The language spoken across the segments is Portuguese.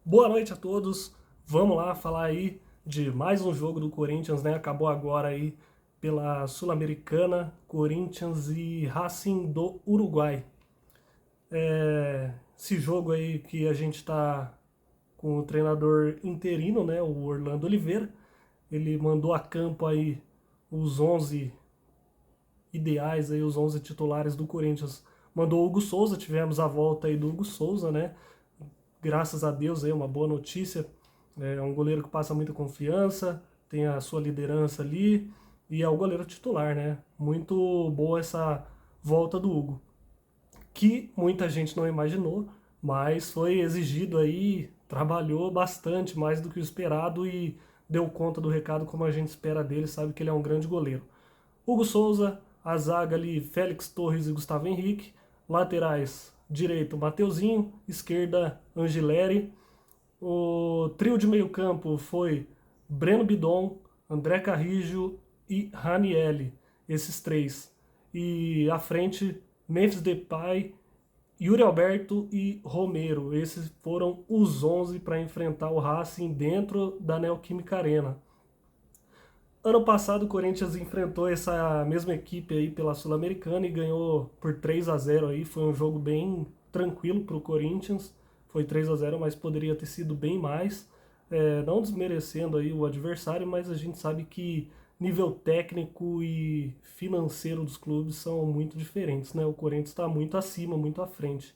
Boa noite a todos. Vamos lá falar aí de mais um jogo do Corinthians, né? Acabou agora aí pela Sul-Americana, Corinthians e Racing do Uruguai. Esse jogo aí que a gente tá com o treinador interino, né? O Orlando Oliveira. Ele mandou a campo aí os 11 ideais aí, os 11 titulares do Corinthians. Mandou o Hugo Souza, tivemos a volta aí do Hugo Souza, né? Graças a Deus aí, uma boa notícia. É um goleiro que passa muita confiança, tem a sua liderança ali e é o goleiro titular, né? Muito boa essa volta do Hugo, que muita gente não imaginou, mas foi exigido aí, trabalhou bastante, mais do que o esperado e deu conta do recado como a gente espera dele, sabe que ele é um grande goleiro. Hugo Souza, a zaga ali, Félix Torres e Gustavo Henrique, laterais, direito, Mateuzinho, esquerda, Angileri, o trio de meio campo foi Breno Bidon, André Carrijo e Ranielli, esses três. E à frente, Memphis Depay, Yuri Alberto e Romero. Esses foram os 11 para enfrentar o Racing dentro da Neoquímica Arena. Ano passado o Corinthians enfrentou essa mesma equipe aí pela Sul-Americana e ganhou por 3-0 aí. Foi um jogo bem tranquilo para o Corinthians. Foi 3-0, mas poderia ter sido bem mais. Não desmerecendo aí o adversário, mas a gente sabe que nível técnico e financeiro dos clubes são muito diferentes, né? O Corinthians está muito acima, muito à frente.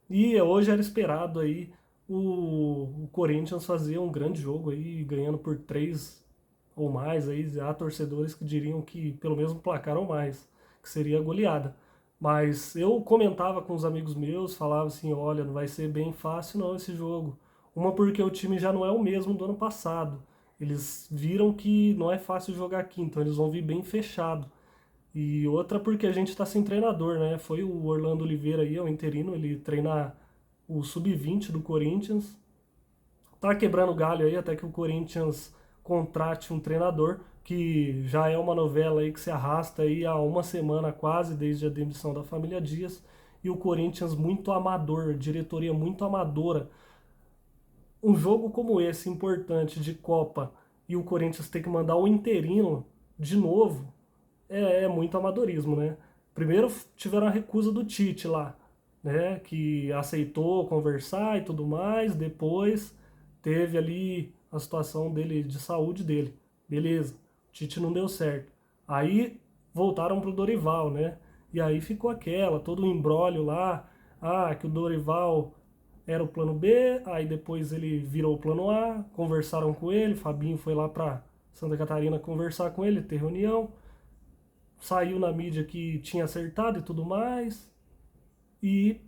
E hoje era esperado aí o Corinthians fazer um grande jogo aí, ganhando por 3 ou mais. Aí há torcedores que diriam que pelo mesmo placar ou mais, que seria goleada. Mas eu comentava com os amigos meus, falava assim, olha, não vai ser bem fácil não esse jogo. Uma porque o time já não é o mesmo do ano passado. Eles viram que não é fácil jogar aqui, então eles vão vir bem fechado. E outra porque a gente está sem treinador, né? Foi o Orlando Oliveira aí, é o interino, ele treina o sub-20 do Corinthians. Tá quebrando galho aí até que o Corinthians contrate um treinador, que já é uma novela aí que se arrasta aí há uma semana quase, desde a demissão da família Dias. E o Corinthians muito amador, diretoria muito amadora. Um jogo como esse, importante, de Copa, e o Corinthians ter que mandar o interino de novo, é muito amadorismo, né? Primeiro tiveram a recusa do Tite lá, né? Que aceitou conversar e tudo mais. Depois teve ali a situação dele de saúde dele. Beleza, o Tite não deu certo. Aí voltaram pro Dorival, né? E aí ficou aquela, todo o imbróglio lá. Ah, que o Dorival era o plano B, aí depois ele virou o plano A, conversaram com ele, Fabinho foi lá pra Santa Catarina conversar com ele, ter reunião, saiu na mídia que tinha acertado e tudo mais, e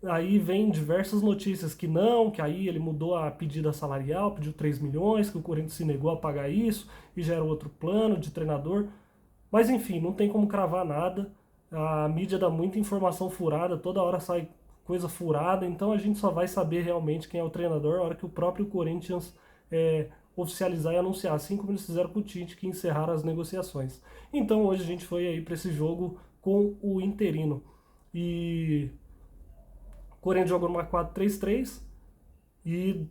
aí vem diversas notícias que não, que aí ele mudou a pedida salarial, pediu 3 milhões, que o Corinthians se negou a pagar isso, e já era outro plano de treinador, mas enfim, não tem como cravar nada, a mídia dá muita informação furada, toda hora sai coisa furada, então a gente só vai saber realmente quem é o treinador na hora que o próprio Corinthians oficializar e anunciar, assim como eles fizeram com o Tite, que encerraram as negociações. Então hoje a gente foi aí para esse jogo com o interino. E o Corinthians jogou numa 4-3-3 e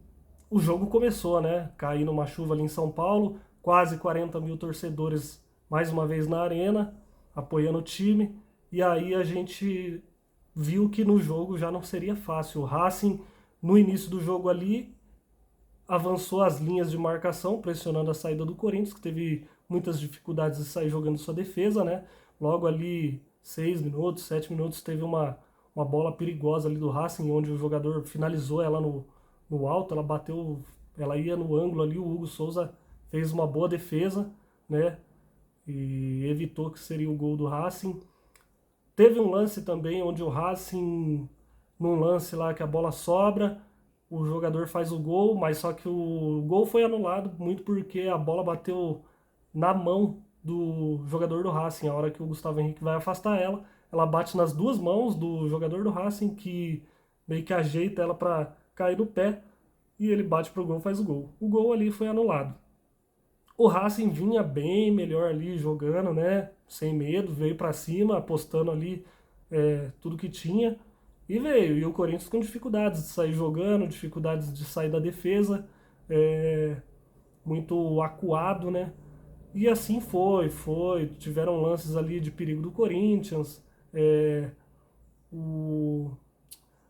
o jogo começou, né? Caindo uma chuva ali em São Paulo, quase 40 mil torcedores mais uma vez na arena, apoiando o time. E aí a gente viu que no jogo já não seria fácil. O Racing, no início do jogo ali, avançou as linhas de marcação, pressionando a saída do Corinthians, que teve muitas dificuldades de sair jogando sua defesa, né? Logo ali, 6 minutos, 7 minutos, teve uma bola perigosa ali do Racing, onde o jogador finalizou ela no alto, ela bateu, ela ia no ângulo ali, o Hugo Souza fez uma boa defesa, né? E evitou que seria o gol do Racing. Teve um lance também onde o Racing, num lance lá que a bola sobra, o jogador faz o gol, mas só que o gol foi anulado muito porque a bola bateu na mão do jogador do Racing. A hora que o Gustavo Henrique vai afastar ela, ela bate nas duas mãos do jogador do Racing, que meio que ajeita ela para cair no pé, e ele bate pro gol, faz o gol. O gol ali foi anulado. O Racing vinha bem melhor ali jogando, né? Sem medo, veio para cima, apostando ali tudo que tinha. E veio, e o Corinthians com dificuldades de sair jogando, dificuldades de sair da defesa, é, muito acuado, né? E assim foi. Tiveram lances ali de perigo do Corinthians. é, o...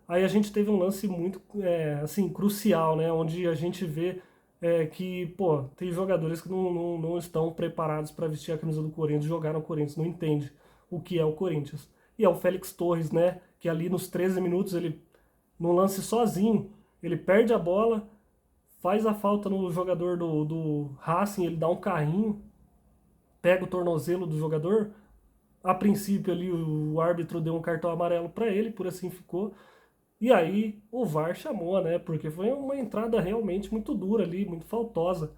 Aí a gente teve um lance muito, assim, crucial, né? Onde a gente vê que, pô, tem jogadores que não estão preparados para vestir a camisa do Corinthians, jogar no Corinthians, não entende o que é o Corinthians. E é o Félix Torres, né? Que ali nos 13 minutos, ele, no lance sozinho, ele perde a bola, faz a falta no jogador do Racing, ele dá um carrinho, pega o tornozelo do jogador. A princípio ali o árbitro deu um cartão amarelo para ele, por assim ficou. E aí o VAR chamou, né? Porque foi uma entrada realmente muito dura ali, muito faltosa,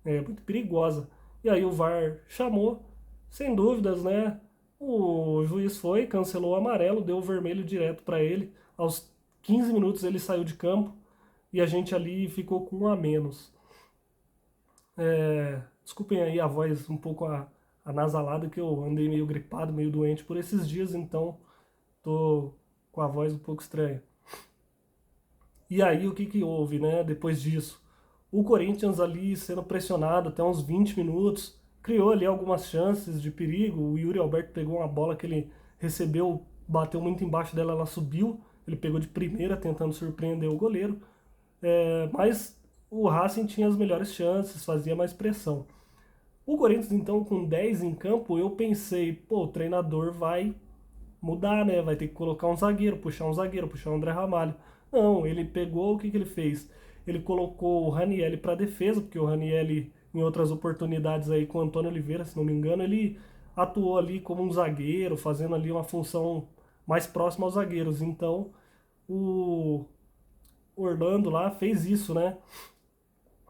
muito perigosa. E aí o VAR chamou, sem dúvidas, né? O juiz foi, cancelou o amarelo, deu o vermelho direto para ele. Aos 15 minutos ele saiu de campo e a gente ali ficou com um a menos. Desculpem aí a voz um pouco anasalada, que eu andei meio gripado, meio doente por esses dias, então tô com a voz um pouco estranha. E aí o que que houve, né, depois disso? O Corinthians ali sendo pressionado até uns 20 minutos, criou ali algumas chances de perigo. O Yuri Alberto pegou uma bola que ele recebeu, bateu muito embaixo dela, ela subiu, ele pegou de primeira tentando surpreender o goleiro. Mas o Racing tinha as melhores chances, fazia mais pressão. O Corinthians, então, com 10 em campo, eu pensei, pô, o treinador vai mudar, né? Vai ter que colocar um zagueiro, puxar o André Ramalho. Não, ele pegou, o que que ele fez? Ele colocou o Ranielli para defesa, porque o Ranielli, em outras oportunidades aí com o Antônio Oliveira, se não me engano, ele atuou ali como um zagueiro, fazendo ali uma função mais próxima aos zagueiros. Então, o Orlando lá fez isso, né?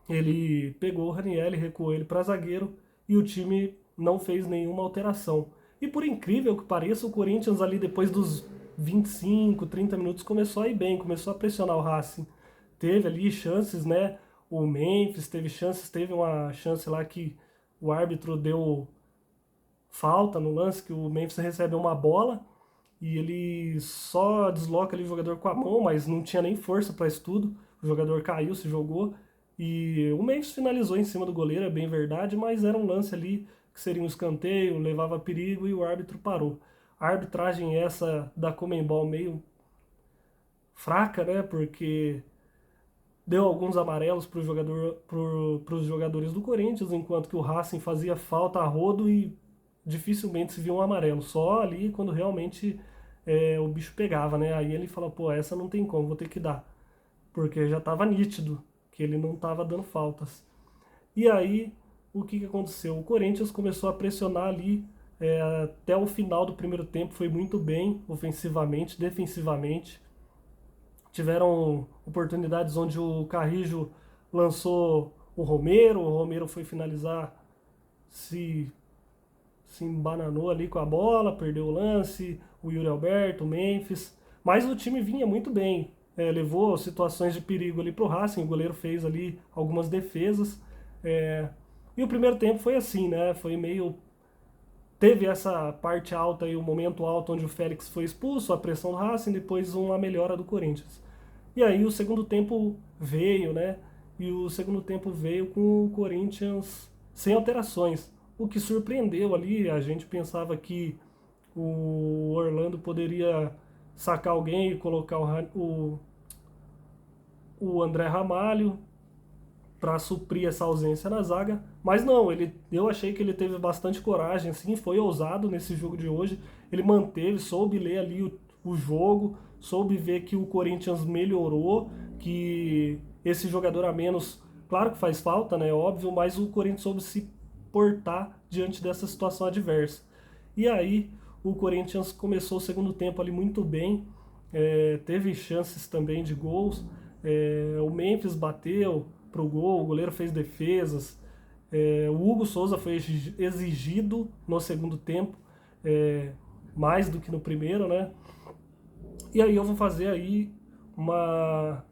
Ele pegou o Ranielli, recuou ele para zagueiro e o time não fez nenhuma alteração. E por incrível que pareça, o Corinthians ali depois dos 25, 30 minutos começou a ir bem, começou a pressionar o Racing. Teve ali chances, né? O Memphis teve chances, teve uma chance lá que o árbitro deu falta no lance, que o Memphis recebe uma bola e ele só desloca ali o jogador com a mão, mas não tinha nem força para isso tudo. O jogador caiu, se jogou. E o Memphis finalizou em cima do goleiro, é bem verdade, mas era um lance ali que seria um escanteio, levava perigo e o árbitro parou. A arbitragem essa da Conmebol meio fraca, né? Porque deu alguns amarelos para jogador, os jogadores do Corinthians, enquanto que o Racing fazia falta a rodo e dificilmente se via um amarelo. Só ali quando realmente o bicho pegava, né? Aí ele fala, pô, essa não tem como, vou ter que dar. Porque já estava nítido que ele não estava dando faltas. E aí, o que, que aconteceu? O Corinthians começou a pressionar ali até o final do primeiro tempo, foi muito bem ofensivamente, defensivamente. Tiveram oportunidades onde o Carrijo lançou o Romero foi finalizar, se, se embananou ali com a bola, perdeu o lance, o Yuri Alberto, o Memphis, mas o time vinha muito bem, levou situações de perigo ali pro Racing, o goleiro fez ali algumas defesas, e o primeiro tempo foi assim, né, foi meio... Teve essa parte alta e o momento alto onde o Félix foi expulso, a pressão do Racing, depois uma melhora do Corinthians. E aí o segundo tempo veio, né? E o segundo tempo veio com o Corinthians sem alterações. O que surpreendeu ali, a gente pensava que o Orlando poderia sacar alguém e colocar o André Ramalho para suprir essa ausência na zaga, mas não, eu achei que ele teve bastante coragem, assim, foi ousado nesse jogo de hoje, ele manteve, soube ler ali o jogo, soube ver que o Corinthians melhorou, que esse jogador a menos, claro que faz falta, né, óbvio, mas o Corinthians soube se portar diante dessa situação adversa. E aí o Corinthians começou o segundo tempo ali muito bem, teve chances também de gols, o Memphis bateu pro gol, o goleiro fez defesas, o Hugo Souza foi exigido no segundo tempo, mais do que no primeiro, né? E aí eu vou fazer aí uma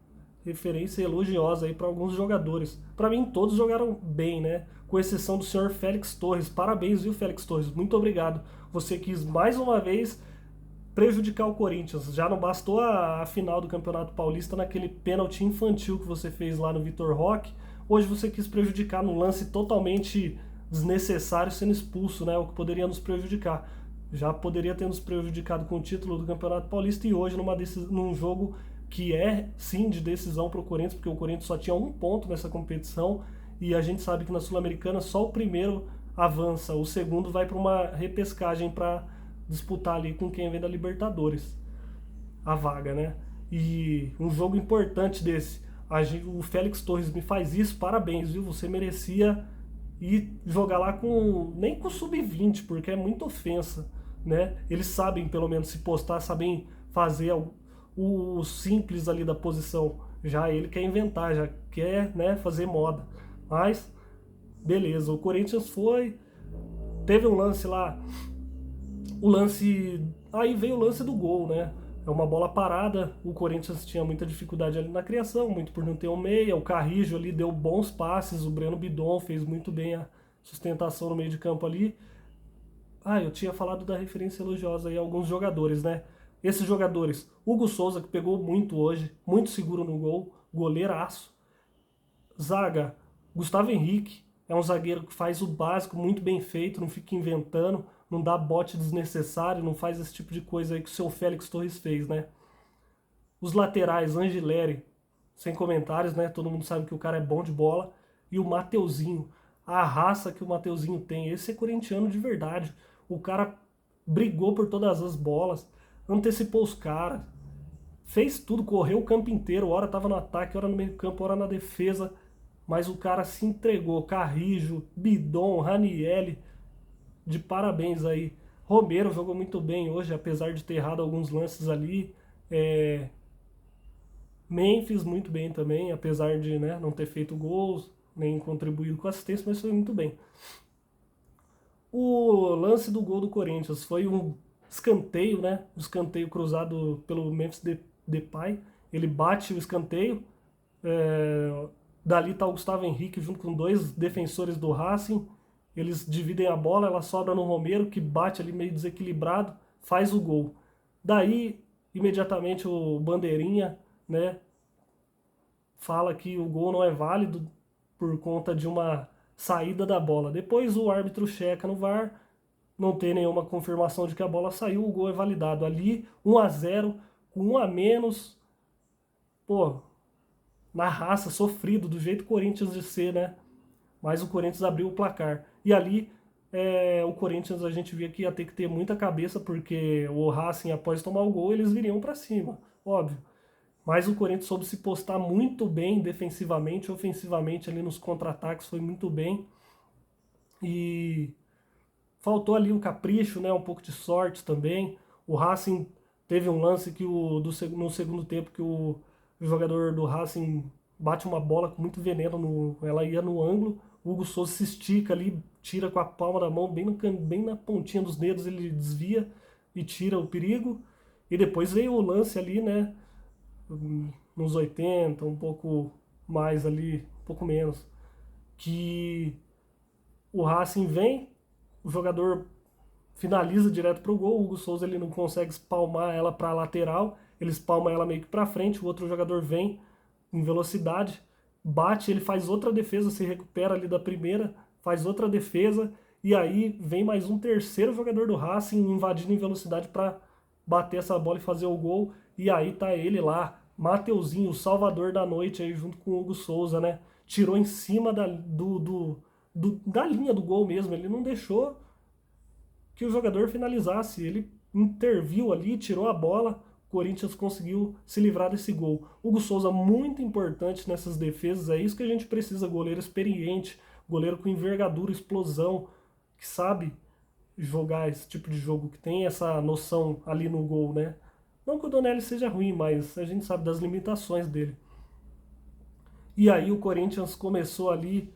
referência elogiosa aí para alguns jogadores. Para mim todos jogaram bem, né? Com exceção do senhor Félix Torres. Parabéns, viu, Félix Torres? Muito obrigado. Você quis mais uma vez prejudicar o Corinthians. Já não bastou a final do Campeonato Paulista naquele pênalti infantil que você fez lá no Vitor Roque. Hoje você quis prejudicar num lance totalmente desnecessário, sendo expulso, né? O que poderia nos prejudicar. Já poderia ter nos prejudicado com o título do Campeonato Paulista, e hoje num jogo que é sim de decisão para o Corinthians, porque o Corinthians só tinha um ponto nessa competição, e a gente sabe que na Sul-Americana só o primeiro avança, o segundo vai para uma repescagem para disputar ali com quem vem da Libertadores a vaga, né? E um jogo importante desse, o Félix Torres me faz isso, parabéns, viu? Você merecia ir jogar lá nem com sub-20, porque é muita ofensa, né? Eles sabem, pelo menos, se postar, sabem fazer o simples ali da posição. Já ele quer inventar, já quer, né, fazer moda. Mas, beleza, o Corinthians teve um lance lá, aí veio o lance do gol, né? É uma bola parada, o Corinthians tinha muita dificuldade ali na criação, muito por não ter um meia, o Carrijo ali deu bons passes, o Breno Bidon fez muito bem a sustentação no meio de campo ali. Eu tinha falado da referência elogiosa aí a alguns jogadores, né? Esses jogadores, Hugo Souza, que pegou muito hoje, muito seguro no gol, goleiraço. Zaga, Gustavo Henrique, é um zagueiro que faz o básico muito bem feito, não fica inventando, não dá bote desnecessário, não faz esse tipo de coisa aí que o seu Félix Torres fez, né? Os laterais, Angileri, sem comentários, né? Todo mundo sabe que o cara é bom de bola. E o Mateuzinho, a raça que o Mateuzinho tem, esse é corintiano de verdade. O cara brigou por todas as bolas, antecipou os caras, fez tudo, correu o campo inteiro, hora tava no ataque, hora no meio campo, hora na defesa, mas o cara se entregou. Carrijo, Bidon, Ranielli, de parabéns aí. Romero jogou muito bem hoje, apesar de ter errado alguns lances ali. Memphis muito bem também, apesar de, né, não ter feito gols, nem contribuído com assistência, mas foi muito bem. O lance do gol do Corinthians foi um escanteio, né? Um escanteio cruzado pelo Memphis Depay. Ele bate o escanteio. Dali está o Gustavo Henrique junto com dois defensores do Racing. Eles dividem a bola, ela sobra no Romero, que bate ali meio desequilibrado, faz o gol. Daí, imediatamente, o Bandeirinha, né, fala que o gol não é válido por conta de uma saída da bola. Depois o árbitro checa no VAR, não tem nenhuma confirmação de que a bola saiu, o gol é validado. Ali, 1-0, com 1 a menos, pô, na raça, sofrido, do jeito Corinthians de ser, né? Mas o Corinthians abriu o placar. E ali, o Corinthians a gente via que ia ter que ter muita cabeça, porque o Racing, após tomar o gol, eles viriam para cima, óbvio. Mas o Corinthians soube se postar muito bem defensivamente, ofensivamente ali nos contra-ataques foi muito bem. E faltou ali um capricho, né, um pouco de sorte também. O Racing teve um lance que no segundo tempo que o jogador do Racing bate uma bola com muito veneno, ela ia no ângulo, o Hugo Souza se estica ali, tira com a palma da mão, bem na pontinha dos dedos, ele desvia e tira o perigo. E depois veio o lance ali, né, nos 80, um pouco mais ali, um pouco menos, que o Racing vem, o jogador finaliza direto pro gol, o Hugo Souza ele não consegue espalmar ela para a lateral, ele espalma ela meio que para frente, o outro jogador vem em velocidade, bate, ele faz outra defesa, se recupera ali da primeira, faz outra defesa, e aí vem mais um terceiro jogador do Racing invadindo em velocidade para bater essa bola e fazer o gol, e aí tá ele lá, Mateuzinho, o salvador da noite aí junto com o Hugo Souza, né? Tirou em cima da linha do gol mesmo, ele não deixou que o jogador finalizasse, ele interviu ali, tirou a bola, o Corinthians conseguiu se livrar desse gol. Hugo Souza muito importante nessas defesas, é isso que a gente precisa, goleiro experiente, goleiro com envergadura, explosão, que sabe jogar esse tipo de jogo, que tem essa noção ali no gol, né? Não que o Donelli seja ruim, mas a gente sabe das limitações dele. E aí o Corinthians começou ali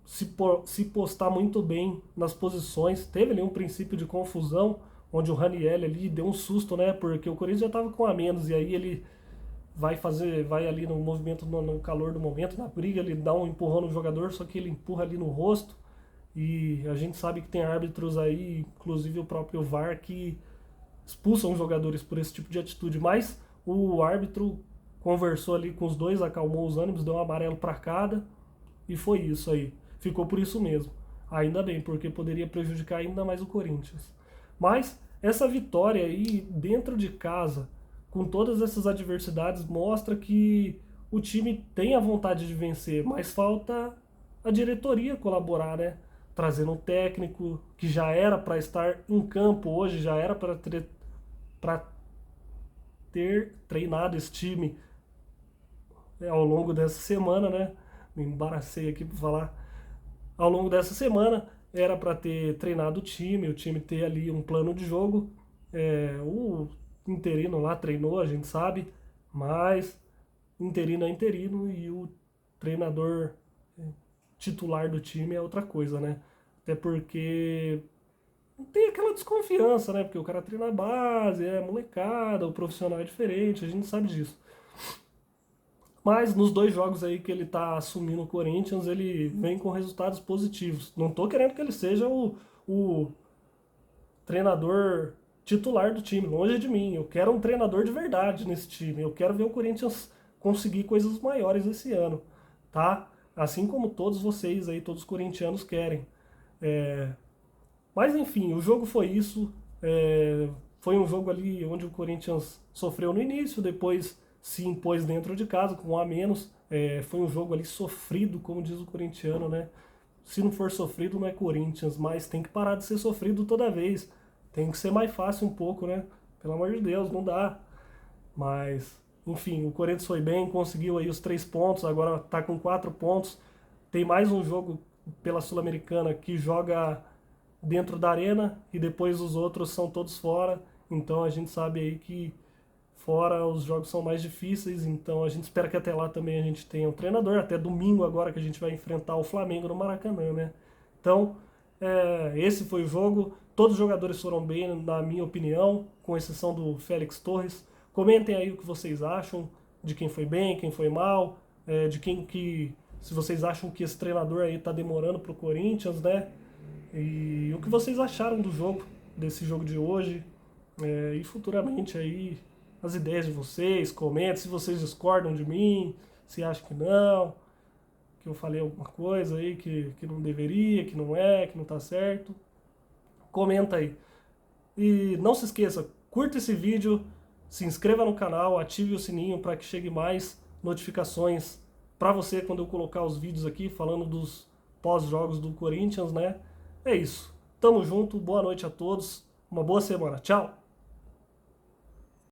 se postar muito bem nas posições. Teve ali um princípio de confusão, onde o Raniel ali deu um susto, né? Porque o Corinthians já estava com a menos, e aí ele vai ali no movimento, no calor do momento, na briga, ele dá um empurrão no jogador, só que ele empurra ali no rosto. E a gente sabe que tem árbitros aí, inclusive o próprio VAR, que expulsam jogadores por esse tipo de atitude, mas o árbitro conversou ali com os dois, acalmou os ânimos, deu um amarelo para cada e foi isso aí. Ficou por isso mesmo. Ainda bem, porque poderia prejudicar ainda mais o Corinthians. Mas essa vitória aí dentro de casa, com todas essas adversidades, mostra que o time tem a vontade de vencer, mas falta a diretoria colaborar, né? Trazendo um técnico que já era para estar em campo hoje, já era para ter treinado esse time ao longo dessa semana, né? Me embaracei aqui para falar. Ao longo dessa semana era para ter treinado o time ter ali um plano de jogo. O interino lá treinou, a gente sabe, mas interino é interino e o treinador titular do time é outra coisa, né? Até porque tem aquela desconfiança, né? Porque o cara treina a base, é molecada, o profissional é diferente, a gente sabe disso. Mas nos 2 jogos aí que ele tá assumindo o Corinthians, ele vem com resultados positivos. Não tô querendo que ele seja o treinador titular do time, longe de mim. Eu quero um treinador de verdade nesse time. Eu quero ver o Corinthians conseguir coisas maiores esse ano, tá? Assim como todos vocês aí, todos os corintianos querem. Mas enfim, o jogo foi isso. Foi um jogo ali onde o Corinthians sofreu no início, depois se impôs dentro de casa com um a menos. Foi um jogo ali sofrido, como diz o corintiano, né? Se não for sofrido, não é Corinthians, mas tem que parar de ser sofrido toda vez. Tem que ser mais fácil um pouco, né? Pelo amor de Deus, não dá. Mas, enfim, o Corinthians foi bem, conseguiu aí os 3 pontos, agora tá com 4 pontos. Tem mais um jogo pela Sul-Americana que joga dentro da arena e depois os outros são todos fora. Então a gente sabe aí que fora os jogos são mais difíceis, então a gente espera que até lá também a gente tenha um treinador, até domingo agora que a gente vai enfrentar o Flamengo no Maracanã, né? Então, esse foi o jogo. Todos os jogadores foram bem, na minha opinião, com exceção do Félix Torres. Comentem aí o que vocês acham, de quem foi bem, quem foi mal, de quem que... Se vocês acham que esse treinador aí tá demorando pro Corinthians, né? E o que vocês acharam do jogo, desse jogo de hoje, e futuramente aí as ideias de vocês, comentem se vocês discordam de mim, se acham que não, que eu falei alguma coisa aí que não deveria, que não é, que não tá certo. Comenta aí. E não se esqueça, curta esse vídeo, se inscreva no canal, ative o sininho para que chegue mais notificações para você quando eu colocar os vídeos aqui falando dos pós-jogos do Corinthians, né? É isso. Tamo junto, boa noite a todos, uma boa semana. Tchau!